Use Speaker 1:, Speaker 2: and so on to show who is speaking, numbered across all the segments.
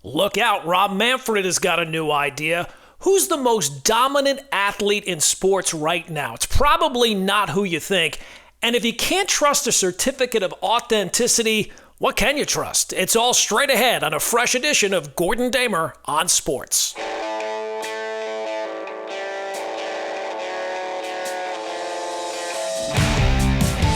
Speaker 1: Look out, Rob Manfred has got a new idea. Who's the most dominant athlete in sports right now? It's probably not who you think. And if you can't trust a certificate of authenticity, what can you trust? It's all straight ahead on a fresh edition of Gordon Damer on Sports.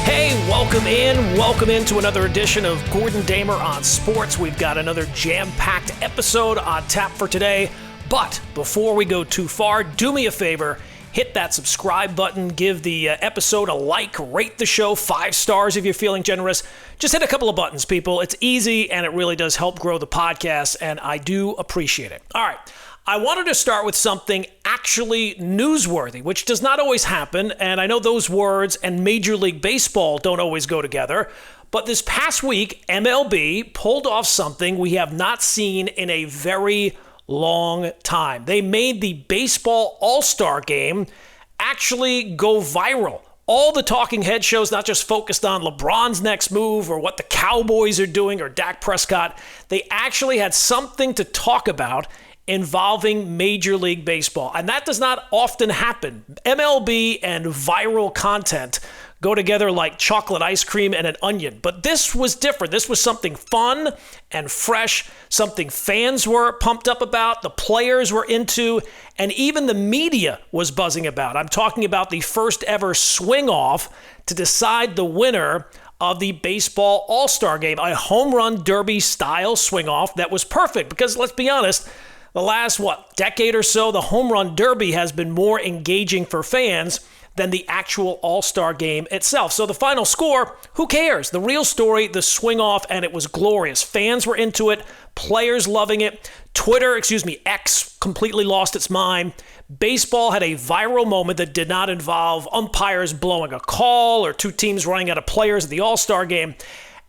Speaker 1: Hey, welcome into another edition of Gordon Damer on Sports. We've got another jam-packed episode on tap for today. But before we go too far, do me a favor, hit that subscribe button, give the episode a like, rate the show 5 stars if you're feeling generous. Just hit a couple of buttons, people. It's easy, and it really does help grow the podcast, and I do appreciate it. All right. I wanted to start with something actually newsworthy, which does not always happen, and I know those words and Major League Baseball don't always go together, but this past week, MLB pulled off something we have not seen in a very long time. They made the baseball All-Star game actually go viral. All the talking head shows not just focused on LeBron's next move or what the Cowboys are doing or Dak Prescott. They actually had something to talk about involving Major League Baseball. And that does not often happen. MLB and viral content go together like chocolate ice cream and an onion. But this was different. This was something fun and fresh, something fans were pumped up about, the players were into, and even the media was buzzing about. I'm talking about the first ever swing-off to decide the winner of the baseball All-Star game, a home run derby style swing-off that was perfect because, let's be honest, the last, decade or so, the home run derby has been more engaging for fans than the actual All-Star game itself. So the final score, who cares? The real story, the swing-off, and it was glorious. Fans were into it, players loving it. X completely lost its mind. Baseball had a viral moment that did not involve umpires blowing a call or 2 teams running out of players at the All-Star game.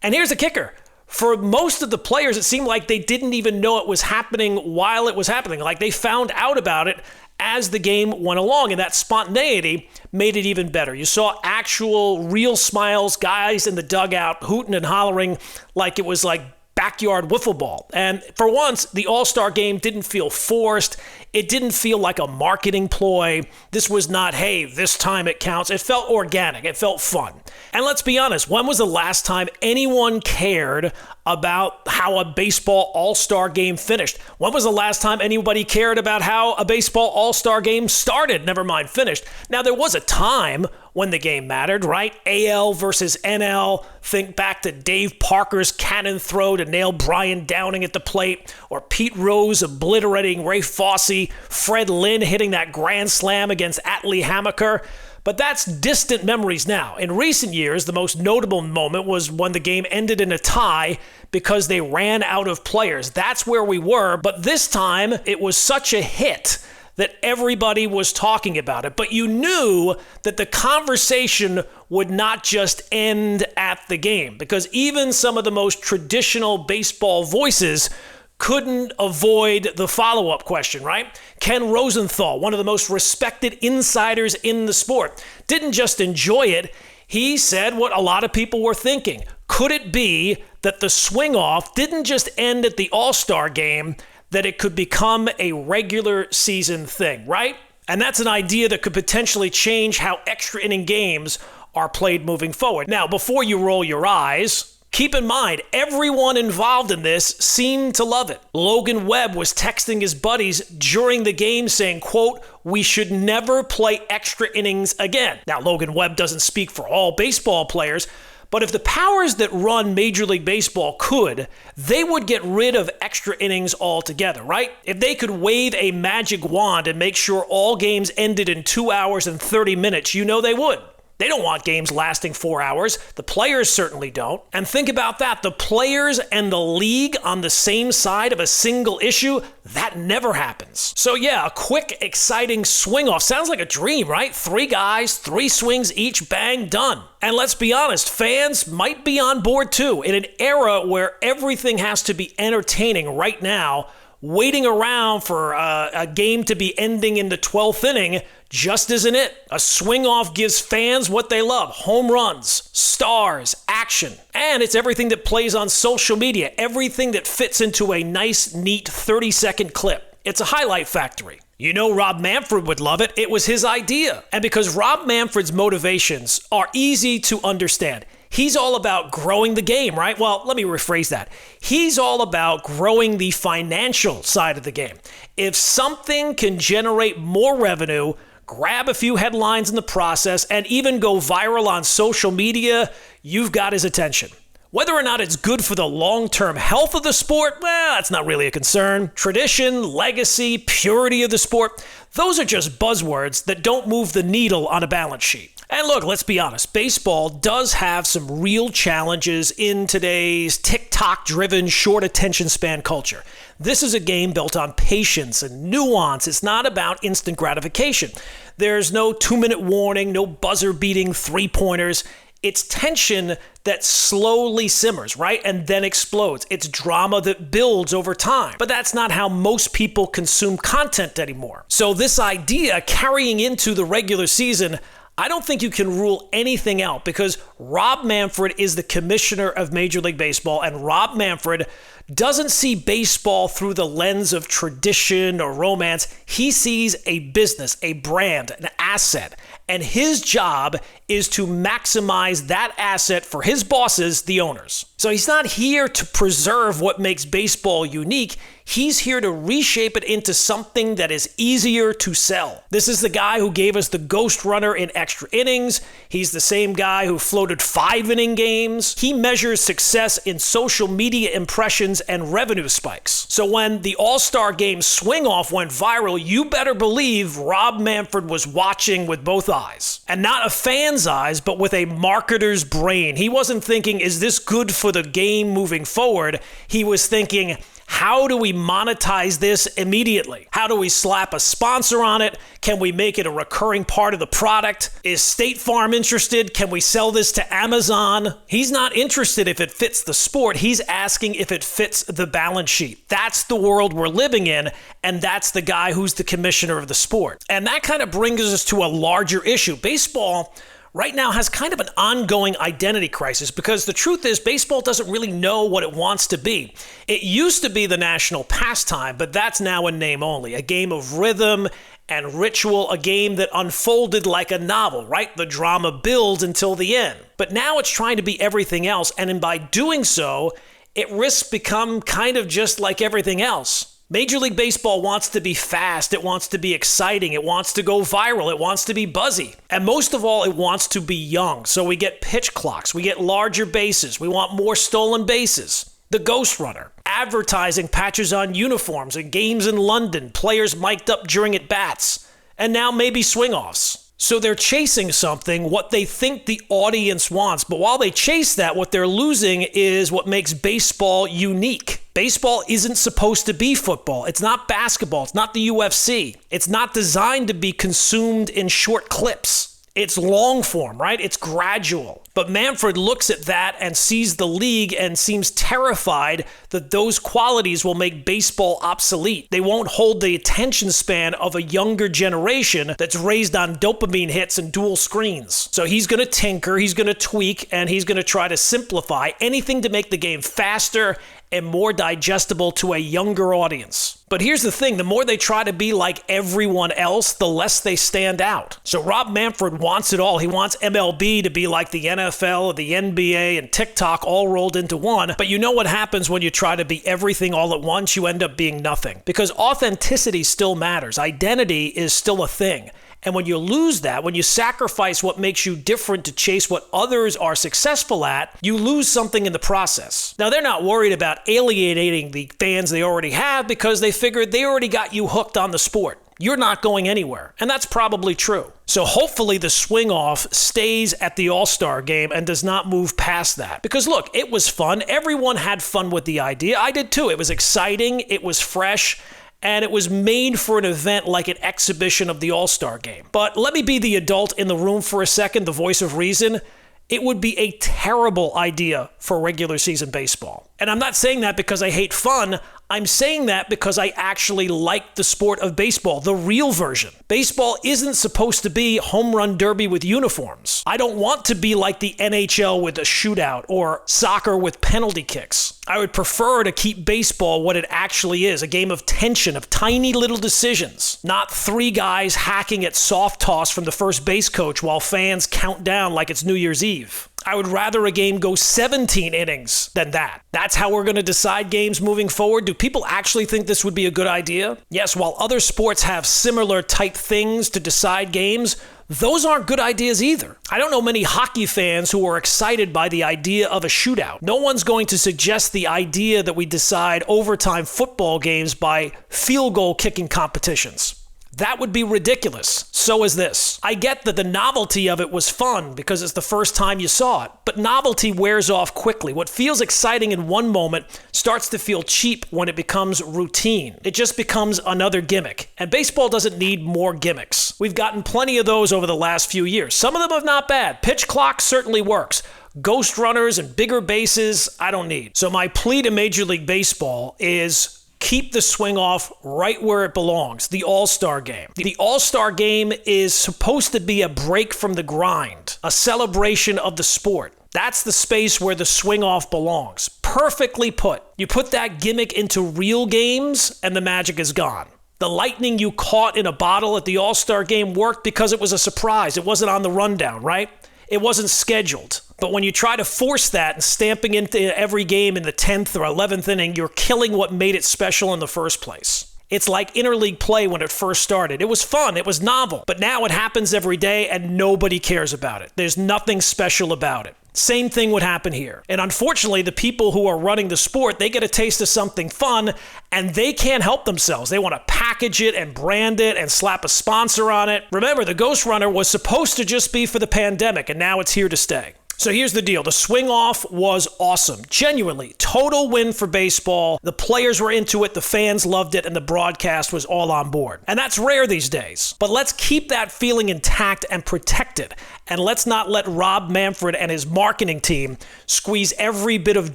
Speaker 1: And here's the kicker. For most of the players, it seemed like they didn't even know it was happening while it was happening. Like they found out about it as the game went along, and that spontaneity made it even better. You saw actual real smiles, guys in the dugout hooting and hollering like it was like backyard wiffle ball. And for once, the All-Star game didn't feel forced. It didn't feel like a marketing ploy. This was not, hey, this time it counts. It felt organic. It felt fun. And let's be honest, when was the last time anyone cared about how a baseball All-Star game finished? When was the last time anybody cared about how a baseball All-Star game started, never mind finished? Now, there was a time when the game mattered, right? AL versus NL. Think back to Dave Parker's cannon throw to nail Brian Downing at the plate, or Pete Rose obliterating Ray Fosse, Fred Lynn hitting that grand slam against Atlee Hammaker. But that's distant memories now. In recent years, the most notable moment was when the game ended in a tie because they ran out of players. That's where we were, but this time it was such a hit that everybody was talking about it. But you knew that the conversation would not just end at the game, because even some of the most traditional baseball voices couldn't avoid the follow-up question, right? Ken Rosenthal, one of the most respected insiders in the sport, didn't just enjoy it. He said what a lot of people were thinking. Could it be that the swing-off didn't just end at the All-Star game, that it could become a regular season thing, right? And that's an idea that could potentially change how extra inning games are played moving forward. Now, before you roll your eyes, keep in mind, everyone involved in this seemed to love it. Logan Webb was texting his buddies during the game saying, quote, "We should never play extra innings again." Now, Logan Webb doesn't speak for all baseball players, but if the powers that run Major League Baseball could, they would get rid of extra innings altogether, right? If they could wave a magic wand and make sure all games ended in 2 hours and 30 minutes, you know they would. They don't want games lasting 4 hours. The players certainly don't. And think about that. The players and the league on the same side of a single issue, that never happens. So yeah, a quick, exciting swing-off. Sounds like a dream, right? 3 guys, 3 swings each, bang, done. And let's be honest, fans might be on board too. In an era where everything has to be entertaining right now, waiting around for a game to be ending in the 12th inning just isn't it. A swing-off gives fans what they love: home runs, stars, action. And it's everything that plays on social media, everything that fits into a nice, neat 30-second clip. It's a highlight factory. You know Rob Manfred would love it. It was his idea. And because Rob Manfred's motivations are easy to understand, he's all about growing the game, right? Well, let me rephrase that. He's all about growing the financial side of the game. If something can generate more revenue, grab a few headlines in the process, and even go viral on social media, you've got his attention. Whether or not it's good for the long-term health of the sport, well, that's not really a concern. Tradition, legacy, purity of the sport, those are just buzzwords that don't move the needle on a balance sheet. And look, let's be honest, baseball does have some real challenges in today's TikTok-driven, short attention span culture. This is a game built on patience and nuance. It's not about instant gratification. There's no 2-minute warning, no buzzer-beating three-pointers. It's tension that slowly simmers, right? And then explodes. It's drama that builds over time. But that's not how most people consume content anymore. So this idea carrying into the regular season, I don't think you can rule anything out, because Rob Manfred is the commissioner of Major League Baseball, and Rob Manfred doesn't see baseball through the lens of tradition or romance. He sees a business, a brand, an asset. And his job is to maximize that asset for his bosses, the owners. So he's not here to preserve what makes baseball unique. He's here to reshape it into something that is easier to sell. This is the guy who gave us the Ghost Runner in extra innings. He's the same guy who floated 5-inning games. He measures success in social media impressions and revenue spikes. So when the All-Star Game swing-off went viral, you better believe Rob Manfred was watching with both eyes. And not a fan's eyes, but with a marketer's brain. He wasn't thinking, is this good for the game moving forward? He was thinking, how do we monetize this immediately? How do we slap a sponsor on it? Can we make it a recurring part of the product? Is State Farm interested? Can we sell this to Amazon? He's not interested if it fits the sport. He's asking if it fits the balance sheet. That's the world we're living in, and that's the guy who's the commissioner of the sport. And that kind of brings us to a larger issue. Baseball right now has kind of an ongoing identity crisis, because the truth is baseball doesn't really know what it wants to be. It used to be the national pastime, but that's now in name only. A game of rhythm and ritual, a game that unfolded like a novel, right? The drama builds until the end. But now it's trying to be everything else, and by doing so, it risks become kind of just like everything else. Major League Baseball wants to be fast, it wants to be exciting, it wants to go viral, it wants to be buzzy. And most of all, it wants to be young. So we get pitch clocks, we get larger bases, we want more stolen bases. The Ghost Runner, advertising patches on uniforms and games in London, players mic'd up during at-bats, and now maybe swing-offs. So they're chasing something, what they think the audience wants. But while they chase that, what they're losing is what makes baseball unique. Baseball isn't supposed to be football. It's not basketball. It's not the UFC. It's not designed to be consumed in short clips. It's long form, right? It's gradual. But Manfred looks at that and sees the league and seems terrified that those qualities will make baseball obsolete. They won't hold the attention span of a younger generation that's raised on dopamine hits and dual screens. So he's going to tinker, he's going to tweak, and he's going to try to simplify anything to make the game faster and more digestible to a younger audience. But here's the thing, the more they try to be like everyone else, the less they stand out. So Rob Manfred wants it all. He wants MLB to be like the NFL, the NBA, and TikTok all rolled into one. But you know what happens when you try to be everything all at once? You end up being nothing. Because authenticity still matters. Identity is still a thing. And when you lose that, when you sacrifice what makes you different to chase what others are successful at, you lose something in the process. Now, they're not worried about alienating the fans they already have, because they figured they already got you hooked on the sport. You're not going anywhere. And that's probably true. So hopefully the swing off stays at the All-Star Game and does not move past that. Because look, it was fun. Everyone had fun with the idea. I did too. It was exciting. It was fresh. And it was made for an event like an exhibition of the All-Star Game. But let me be the adult in the room for a second, the voice of reason. It would be a terrible idea for regular season baseball. And I'm not saying that because I hate fun. I'm saying that because I actually like the sport of baseball, the real version. Baseball isn't supposed to be home run derby with uniforms. I don't want to be like the NHL with a shootout or soccer with penalty kicks. I would prefer to keep baseball what it actually is, a game of tension, of tiny little decisions, not three guys hacking at soft toss from the first base coach while fans count down like it's New Year's Eve. I would rather a game go 17 innings than that. That's how we're going to decide games moving forward. Do people actually think this would be a good idea? Yes, while other sports have similar type things to decide games, those aren't good ideas either. I don't know many hockey fans who are excited by the idea of a shootout. No one's going to suggest the idea that we decide overtime football games by field goal kicking competitions. That would be ridiculous. So is this. I get that the novelty of it was fun because it's the first time you saw it, but novelty wears off quickly. What feels exciting in one moment starts to feel cheap when it becomes routine. It just becomes another gimmick. And baseball doesn't need more gimmicks. We've gotten plenty of those over the last few years. Some of them are not bad. Pitch clock certainly works. Ghost runners and bigger bases, I don't need. So my plea to Major League Baseball is keep the swing off right where it belongs, the All-Star Game. The All-Star Game is supposed to be a break from the grind, a celebration of the sport. That's the space where the swing off belongs. Perfectly put. You put that gimmick into real games and the magic is gone. The lightning you caught in a bottle at the All-Star Game worked because it was a surprise. It wasn't on the rundown, right? It wasn't scheduled. But when you try to force that and stamping into every game in the 10th or 11th inning, you're killing what made it special in the first place. It's like interleague play when it first started. It was fun, it was novel, but now it happens every day and nobody cares about it. There's nothing special about it. Same thing would happen here. And unfortunately, the people who are running the sport, they get a taste of something fun and they can't help themselves. They want to package it and brand it and slap a sponsor on it. Remember, the Ghost Runner was supposed to just be for the pandemic and now it's here to stay. So here's the deal. The swing off was awesome. Genuinely, total win for baseball. The players were into it, the fans loved it, and the broadcast was all on board. And that's rare these days. But let's keep that feeling intact and protected. And let's not let Rob Manfred and his marketing team squeeze every bit of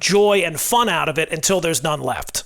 Speaker 1: joy and fun out of it until there's none left.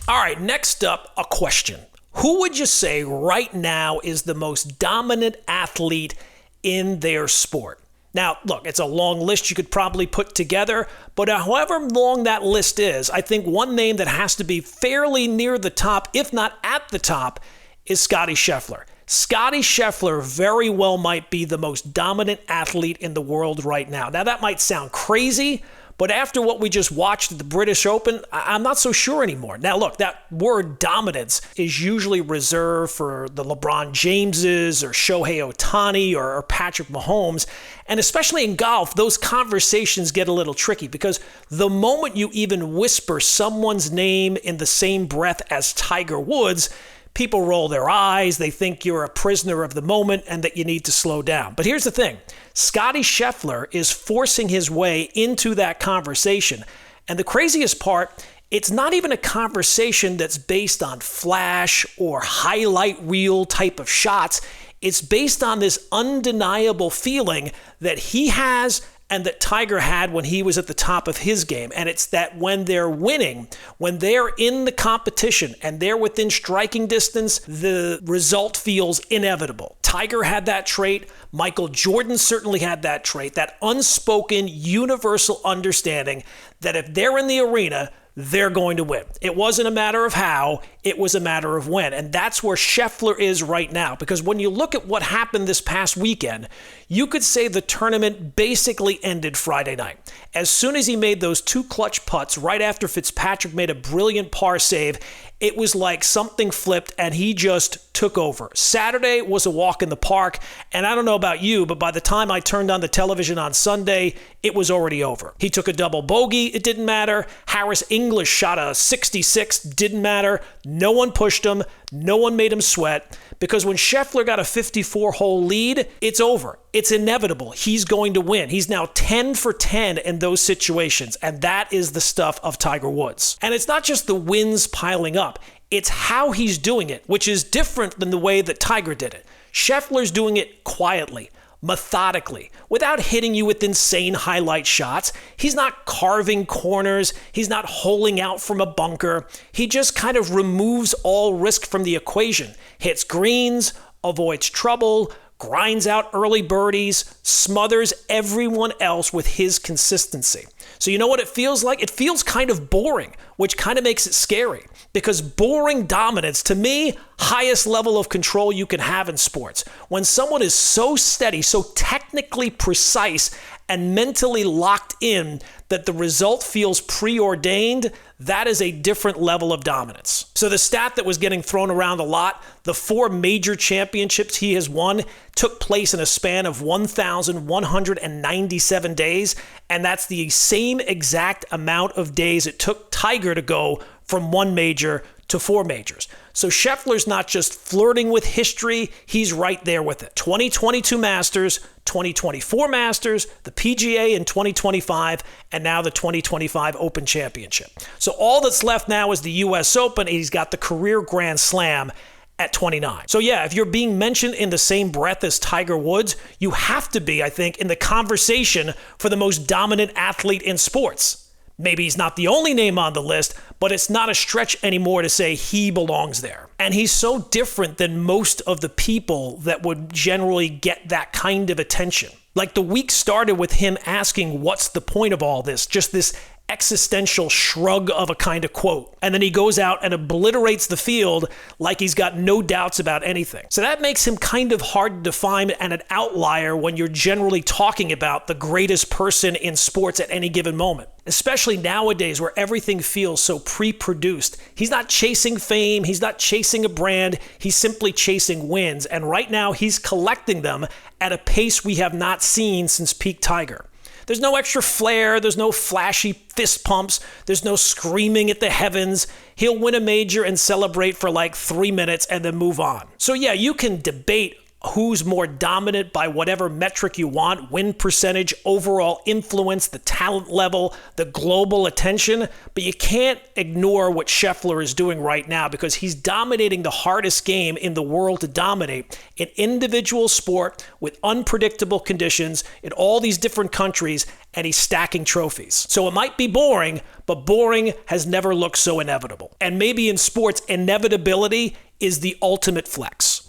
Speaker 1: All right, next up, a question. Who would you say right now is the most dominant athlete in their sport? Now, look, it's a long list you could probably put together, but however long that list is, I think one name that has to be fairly near the top, if not at the top, is Scottie Scheffler. Scottie Scheffler very well might be the most dominant athlete in the world right now. Now, that might sound crazy, but after what we just watched at the British Open, I'm not so sure anymore. Now, look, that word dominance is usually reserved for the LeBron Jameses or Shohei Ohtani or Patrick Mahomes. And especially in golf, those conversations get a little tricky because the moment you even whisper someone's name in the same breath as Tiger Woods, people roll their eyes, they think you're a prisoner of the moment and that you need to slow down. But here's the thing. Scottie Scheffler is forcing his way into that conversation. And the craziest part, it's not even a conversation that's based on flash or highlight reel type of shots. It's based on this undeniable feeling that he has and that Tiger had when he was at the top of his game. And it's that when they're winning, when they're in the competition and they're within striking distance, the result feels inevitable. Tiger had that trait. Michael Jordan certainly had that trait, that unspoken universal understanding that if they're in the arena, they're going to win. It wasn't a matter of how, it was a matter of when. And that's where Scheffler is right now. Because when you look at what happened this past weekend, you could say the tournament basically ended Friday night. As soon as he made those two clutch putts right after Fitzpatrick made a brilliant par save, it was like something flipped and he just took over. Saturday was a walk in the park, and I don't know about you, but by the time I turned on the television on Sunday, it was already over. He took a double bogey, it didn't matter. Harris English shot a 66, didn't matter. No one pushed him, no one made him sweat, because when Scheffler got a 54-hole lead, it's over. It's inevitable. He's going to win. He's now 10 for 10 in those situations, and that is the stuff of Tiger Woods. And it's not just the wins piling up. It's how he's doing it, which is different than the way that Tiger did it. Scheffler's doing it quietly, methodically, without hitting you with insane highlight shots. He's not carving corners. He's not holing out from a bunker. He just kind of removes all risk from the equation. Hits greens, avoids trouble, grinds out early birdies, smothers everyone else with his consistency. So you know what it feels like? It feels kind of boring, which kind of makes it scary. Because boring dominance, to me, highest level of control you can have in sports. When someone is so steady, so technically precise, and mentally locked in that the result feels preordained, that is a different level of dominance. So the stat that was getting thrown around a lot, the 4 major championships he has won took place in a span of 1,197 days, and that's the same exact amount of days it took Tiger to go from 1 major to 4 majors. So Scheffler's not just flirting with history, he's right there with it. 2022 Masters, 2024 Masters, the PGA in 2025, and now the 2025 Open Championship. So all that's left now is the US Open, and he's got the career Grand Slam at 29. So yeah, if you're being mentioned in the same breath as Tiger Woods, you have to be, I think, in the conversation for the most dominant athlete in sports. Maybe he's not the only name on the list, but it's not a stretch anymore to say he belongs there. And he's so different than most of the people that would generally get that kind of attention. Like the week started with him asking, what's the point of all this? Just this existential shrug of a kind of quote. And then he goes out and obliterates the field like he's got no doubts about anything. So that makes him kind of hard to define and an outlier when you're generally talking about the greatest person in sports at any given moment. Especially nowadays where everything feels so pre-produced. He's not chasing fame, he's not chasing a brand, he's simply chasing wins. And right now he's collecting them at a pace we have not seen since peak Tiger. There's no extra flair, there's no flashy fist pumps, there's no screaming at the heavens. He'll win a major and celebrate for like 3 minutes and then move on. So yeah, you can debate who's more dominant by whatever metric you want, win percentage, overall influence, the talent level, the global attention, but you can't ignore what Scheffler is doing right now because he's dominating the hardest game in the world to dominate, an individual sport with unpredictable conditions in all these different countries, and he's stacking trophies. So it might be boring, but boring has never looked so inevitable. And maybe in sports, inevitability is the ultimate flex.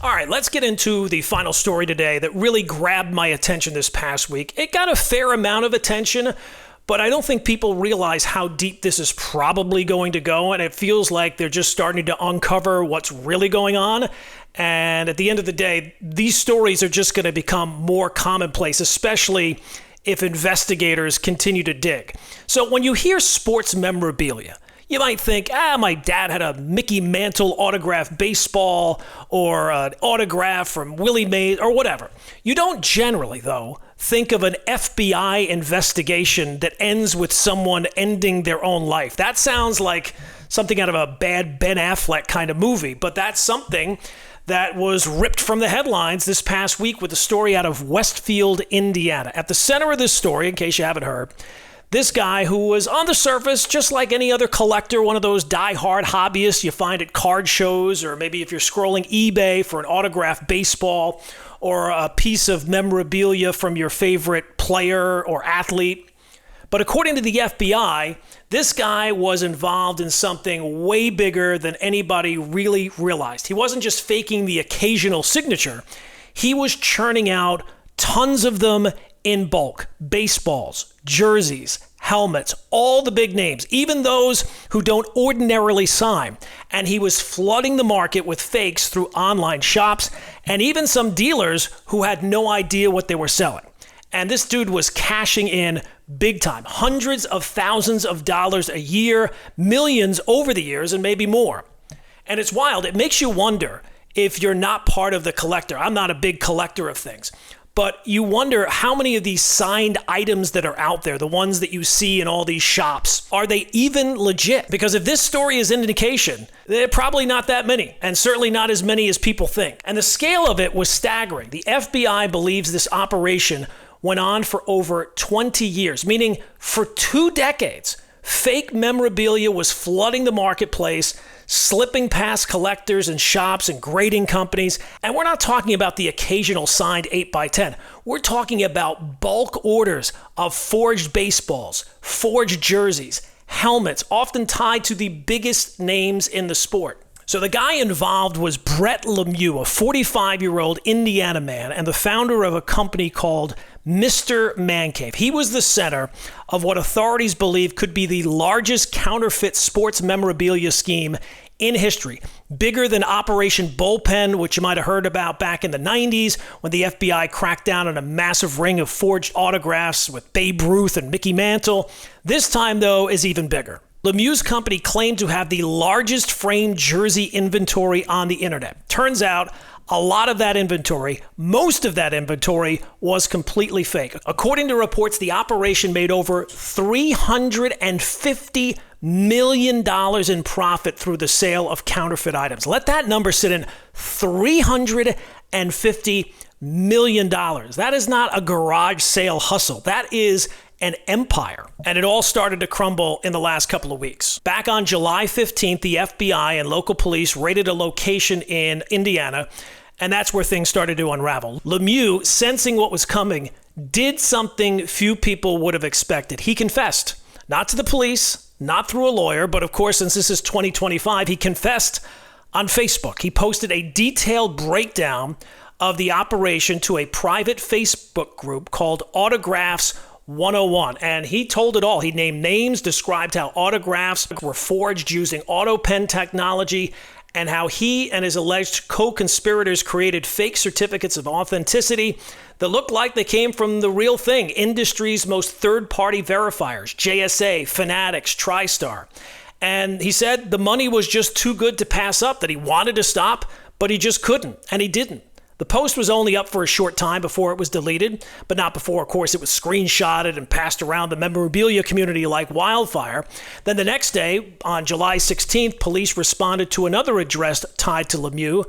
Speaker 1: All right, let's get into the final story today that really grabbed my attention this past week. It got a fair amount of attention, but I don't think people realize how deep this is probably going to go, and it feels like they're just starting to uncover what's really going on. And at the end of the day, these stories are just going to become more commonplace, especially if investigators continue to dig. So when you hear sports memorabilia, you might think, my dad had a Mickey Mantle autographed baseball or an autograph from Willie Mays or whatever. You don't generally, though, think of an FBI investigation that ends with someone ending their own life. That sounds like something out of a bad Ben Affleck kind of movie, but that's something that was ripped from the headlines this past week with a story out of Westfield, Indiana. At the center of this story, in case you haven't heard, this guy who was on the surface, just like any other collector, one of those die-hard hobbyists you find at card shows, or maybe if you're scrolling eBay for an autographed baseball or a piece of memorabilia from your favorite player or athlete. But according to the FBI, this guy was involved in something way bigger than anybody really realized. He wasn't just faking the occasional signature. He was churning out tons of them in bulk. Baseballs, jerseys, helmets, all the big names, even those who don't ordinarily sign. And he was flooding the market with fakes through online shops and even some dealers who had no idea what they were selling. And this dude was cashing in big time, hundreds of thousands of dollars a year, millions over the years, and maybe more. And it's wild. It makes you wonder if you're not part of the collector. I'm not a big collector of things. But you wonder how many of these signed items that are out there, the ones that you see in all these shops, are they even legit? Because if this story is an indication, they're probably not that many, and certainly not as many as people think. And the scale of it was staggering. The FBI believes this operation went on for over 20 years, meaning for 2 decades. fake memorabilia was flooding the marketplace, slipping past collectors and shops and grading companies. And we're not talking about the occasional signed 8x10. We're talking about bulk orders of forged baseballs, forged jerseys, helmets, often tied to the biggest names in the sport. So the guy involved was Brett Lemieux, a 45-year-old Indiana man and the founder of a company called Mr. Man Cave. He was the center of what authorities believe could be the largest counterfeit sports memorabilia scheme in history, bigger than Operation Bullpen, which you might have heard about back in the 90s when the FBI cracked down on a massive ring of forged autographs with Babe Ruth and Mickey Mantle. This time, though, is even bigger. Lemieux's company claimed to have the largest framed jersey inventory on the internet. Turns out, a lot of that inventory, most of that inventory, was completely fake. According to reports, the operation made over $350 million in profit through the sale of counterfeit items. Let that number sit in. $350 million. That is not a garage sale hustle. That is an empire. And it all started to crumble in the last couple of weeks. Back on July 15th, the FBI and local police raided a location in Indiana, and that's where things started to unravel. Lemieux, sensing what was coming, did something few people would have expected. He confessed, not to the police, not through a lawyer, but of course, since this is 2025, he confessed on Facebook. He posted a detailed breakdown of the operation to a private Facebook group called Autographs 101, and he told it all. He named names, described how autographs were forged using auto pen technology, and how he and his alleged co-conspirators created fake certificates of authenticity that looked like they came from the real thing, industry's most third-party verifiers, JSA, Fanatics, TriStar. And he said the money was just too good to pass up, that he wanted to stop, but he just couldn't, and he didn't. The post was only up for a short time before it was deleted, but not before, of course, it was screenshotted and passed around the memorabilia community like wildfire. Then the next day, on July 16th, police responded to another address tied to Lemieux,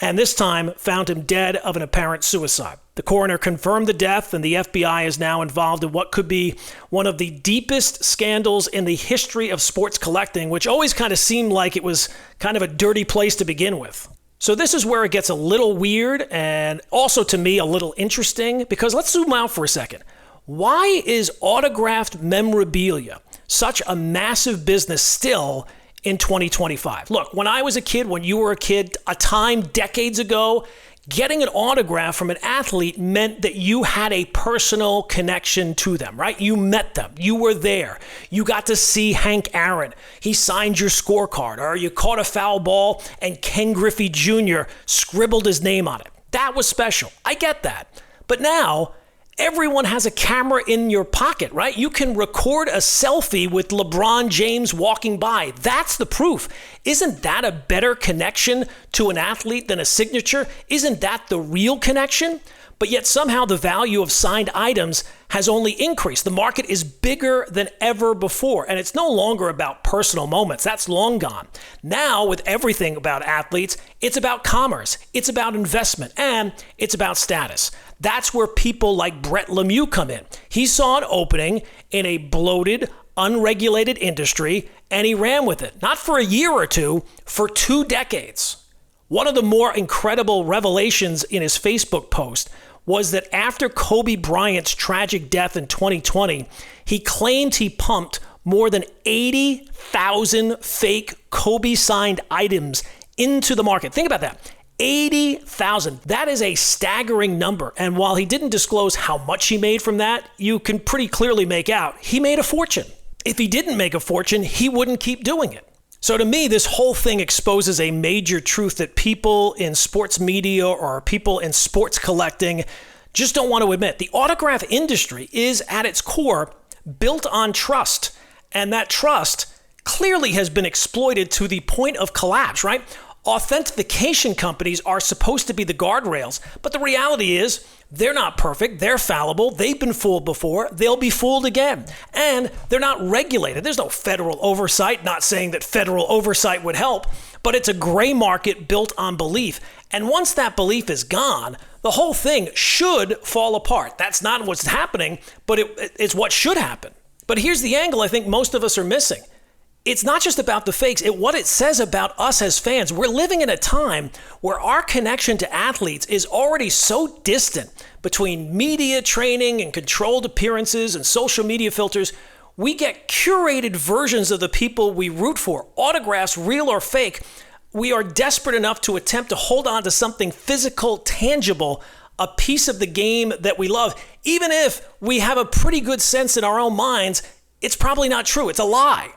Speaker 1: and this time found him dead of an apparent suicide. The coroner confirmed the death, and the FBI is now involved in what could be one of the deepest scandals in the history of sports collecting, which always kind of seemed like it was kind of a dirty place to begin with. So this is where it gets a little weird and also to me a little interesting, because let's zoom out for a second. Why is autographed memorabilia such a massive business still in 2025? Look, when I was a kid, when you were a kid, a time decades ago, getting an autograph from an athlete meant that you had a personal connection to them, right? You met them. You were there. You got to see Hank Aaron. He signed your scorecard, or you caught a foul ball and Ken Griffey Jr. scribbled his name on it. That was special. I get that. But now, everyone has a camera in your pocket, right? You can record a selfie with LeBron James walking by. That's the proof. Isn't that a better connection to an athlete than a signature? Isn't that the real connection? But yet somehow the value of signed items has only increased. The market is bigger than ever before, and it's no longer about personal moments. That's long gone. Now, with everything about athletes, it's about commerce, it's about investment, and it's about status. That's where people like Brett Lemieux come in. He saw an opening in a bloated, unregulated industry, and he ran with it. Not for a year or two, for 2 decades. One of the more incredible revelations in his Facebook post was that after Kobe Bryant's tragic death in 2020, he claimed he pumped more than 80,000 fake Kobe-signed items into the market. Think about that. 80,000. That is a staggering number. And while he didn't disclose how much he made from that, you can pretty clearly make out he made a fortune. If he didn't make a fortune, he wouldn't keep doing it. So to me, this whole thing exposes a major truth that people in sports media or people in sports collecting just don't want to admit. The autograph industry is at its core built on trust. And that trust clearly has been exploited to the point of collapse, right? Authentication companies are supposed to be the guardrails, but the reality is they're not perfect, they're fallible, they've been fooled before, they'll be fooled again, and they're not regulated. There's no federal oversight, not saying that federal oversight would help, but it's a gray market built on belief, and once that belief is gone, the whole thing should fall apart. That's not what's happening, but it's what should happen. But here's the angle I think most of us are missing. It's not just about the fakes, what it says about us as fans. We're living in a time where our connection to athletes is already so distant between media training and controlled appearances and social media filters. We get curated versions of the people we root for, autographs, real or fake. We are desperate enough to attempt to hold on to something physical, tangible, a piece of the game that we love. Even if we have a pretty good sense in our own minds, it's probably not true. It's a lie.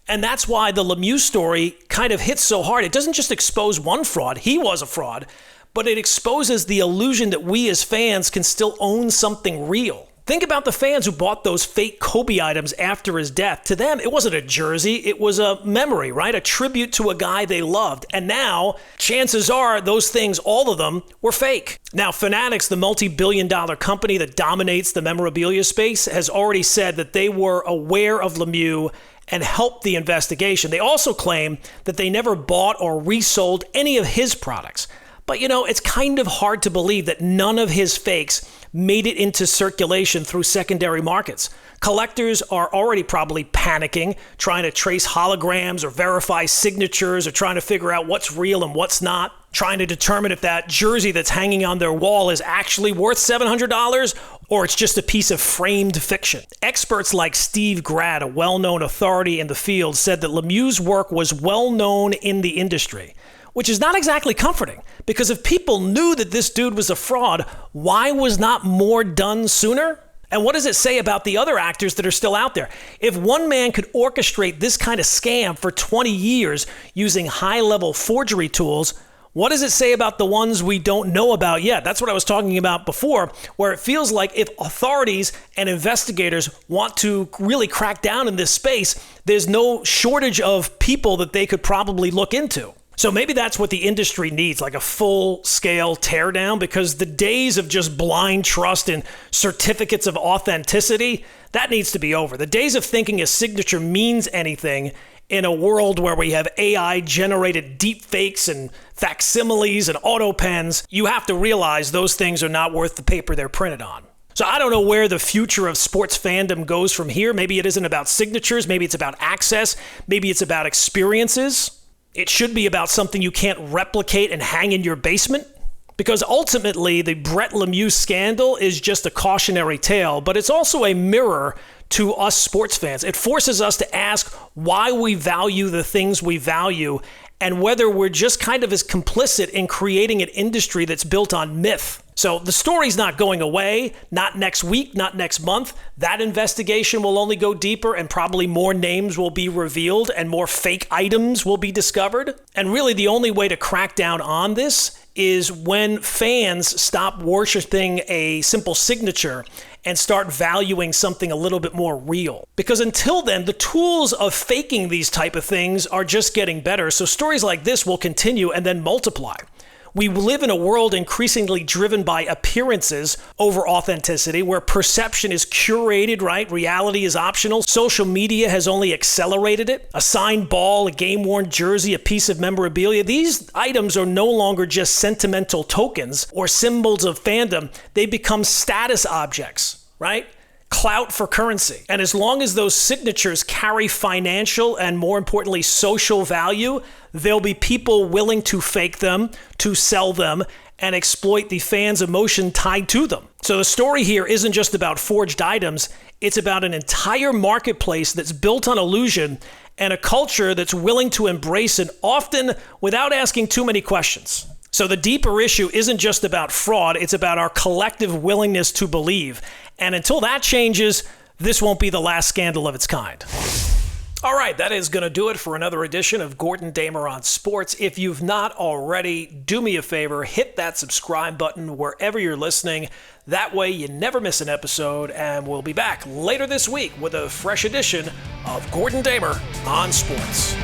Speaker 1: And that's why the Lemieux story kind of hits so hard. It doesn't just expose one fraud. He was a fraud, but it exposes the illusion that we as fans can still own something real. Think about the fans who bought those fake Kobe items after his death. To them, it wasn't a jersey. It was a memory, right? A tribute to a guy they loved. And now, chances are those things, all of them, were fake. Now, Fanatics, the multi-billion-dollar company that dominates the memorabilia space, has already said that they were aware of Lemieux and helped the investigation. They also claim that they never bought or resold any of his products. But it's kind of hard to believe that none of his fakes made it into circulation through secondary markets. Collectors are already probably panicking, trying to trace holograms or verify signatures or trying to figure out what's real and what's not, trying to determine if that jersey that's hanging on their wall is actually worth $700 or it's just a piece of framed fiction. Experts like Steve Grad, a well-known authority in the field, said that Lemieux's work was well-known in the industry, which is not exactly comforting, because if people knew that this dude was a fraud, why was not more done sooner? And what does it say about the other actors that are still out there? If one man could orchestrate this kind of scam for 20 years using high-level forgery tools, what does it say about the ones we don't know about yet? That's what I was talking about before, where it feels like if authorities and investigators want to really crack down in this space, there's no shortage of people that they could probably look into. So maybe that's what the industry needs, like a full-scale teardown, because the days of just blind trust and certificates of authenticity, that needs to be over. The days of thinking a signature means anything in a world where we have AI-generated deepfakes and facsimiles and auto pens, you have to realize those things are not worth the paper they're printed on. So I don't know where the future of sports fandom goes from here. Maybe it isn't about signatures. Maybe it's about access. Maybe it's about experiences. It should be about something you can't replicate and hang in your basement. Because ultimately, the Brett Lemieux scandal is just a cautionary tale, but it's also a mirror to us sports fans. It forces us to ask why we value the things we value and whether we're just kind of as complicit in creating an industry that's built on myth. So the story's not going away, not next week, not next month. That investigation will only go deeper and probably more names will be revealed and more fake items will be discovered. And really the only way to crack down on this is when fans stop worshiping a simple signature and start valuing something a little bit more real. Because until then, the tools of faking these type of things are just getting better, so stories like this will continue and then multiply. We live in a world increasingly driven by appearances over authenticity, where perception is curated, right? Reality is optional. Social media has only accelerated it. A signed ball, a game-worn jersey, a piece of memorabilia. These items are no longer just sentimental tokens or symbols of fandom. They become status objects, right? Clout for currency. And as long as those signatures carry financial and, more importantly, social value, there'll be people willing to fake them, to sell them, and exploit the fans' emotion tied to them. So the story here isn't just about forged items, it's about an entire marketplace that's built on illusion and a culture that's willing to embrace it, often without asking too many questions. So the deeper issue isn't just about fraud, it's about our collective willingness to believe. And until that changes, this won't be the last scandal of its kind. All right, that is going to do it for another edition of Gordon Damer on Sports. If you've not already, do me a favor, hit that subscribe button wherever you're listening. That way you never miss an episode, and we'll be back later this week with a fresh edition of Gordon Damer on Sports.